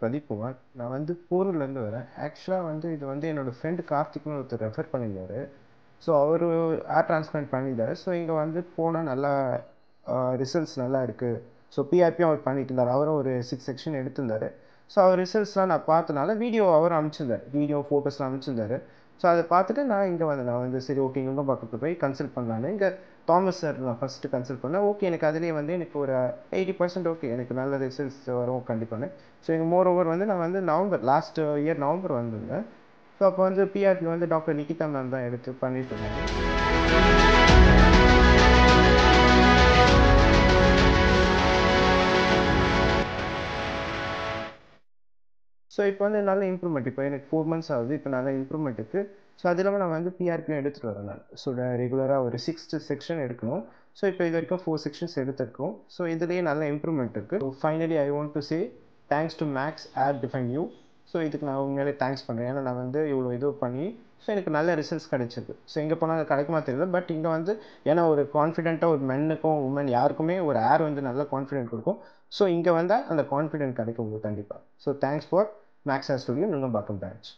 பிரதீப்குமார். நான் வந்து போரூர்லேருந்து வரேன். ஆக்சுவலா வந்து இது வந்து என்னோட ஃப்ரெண்ட் கார்த்திக்னு ஒருத்தர் ரெஃபர் பண்ணியிருந்தாரு. ஸோ அவரு ஹேர் டிரான்ஸ்பிளான்ட் பண்ணியிருந்தாரு. ஸோ இங்கே வந்து போனால் நல்லா ரிசல்ட்ஸ் நல்லா இருக்குது. ஸோ பிஆர்பியும் அவர் பண்ணிட்டு இருந்தார். அவரும் ஒரு 6 செக்ஷன் எடுத்திருந்தாரு. ஸோ அவர் ரிசல்ட்ஸ்லாம் நான் பார்த்தனால வீடியோ அவர் அனுப்பிச்சிருந்தார். வீடியோ ஃபோட்டோஸ்லாம் அனுப்பிச்சிருந்தாரு. ஸோ அதை பார்த்துட்டு நான் வந்து சரி ஓகே இவங்க பக்கத்தில் போய் கன்சல்ட் பண்ணலான்னு இங்கே தாமஸ் சார் நான் ஃபஸ்ட்டு கன்சல்ட் பண்ணேன். ஓகே எனக்கு அதிலே வந்து எனக்கு ஒரு 80% ஓகே எனக்கு நல்ல ரிசல்ட்ஸ் வரும் கண்டிப்பாக. ஸோ எங்கள் மோர் ஓவர் வந்து நான் வந்து லாஸ்ட் இயர் நவம்பர் வந்திருந்தேன். ஸோ அப்போ வந்து பிஆர்பி வந்து டாக்டர் நிகிதா மேம் தான் எடுத்து பண்ணிட்டு இருந்தாங்க. ஸோ இப்போ வந்து நல்ல இம்ப்ரூவ்மெண்ட். இப்போ எனக்கு 4 மந்த்ஸ் ஆகுது. இப்போ நல்ல இம்ப்ரூவ்மெண்ட் இருக்குது. ஸோ அது இல்லாமல் நான் வந்து பிஆர்பியும் எடுத்துகிட்டு வரேன் நான். ஸோ ரெகுலராக ஒரு 6 செக்ஷன் எடுக்கணும். ஸோ இப்போ இது வரைக்கும் 4 செக்ஷன்ஸ் எடுத்திருக்கோம். ஸோ இதுலேயே நல்ல இம்ப்ரூவ்மெண்ட் இருக்குது. So finally I want to say thanks to max hair define you. So இதுக்கு நான் உண்மையிலே தேங்க்ஸ் பண்ணுறேன். ஏன்னா நான் வந்து இவ்வளோ இது பண்ணி ஸோ எனக்கு நல்ல ரிசல்ட்ஸ் கிடைச்சிருக்கு. ஸோ எங்கே போனால் கிடைக்குமா தெரியல. பட் இங்கே வந்து ஏன்னா ஒரு கான்ஃபிடென்ட்டாக ஒரு மென்னுக்கும் உமன் யாருக்குமே ஒரு ஹேர் வந்து நல்ல கான்ஃபிடென்ட் கொடுக்கும். ஸோ இங்கே வந்தால் அந்த கான்ஃபிடென்ட் கிடைக்கும் உங்களுக்கு கண்டிப்பாக. So thanks for Max Hair Studio, Nungambakkam branch.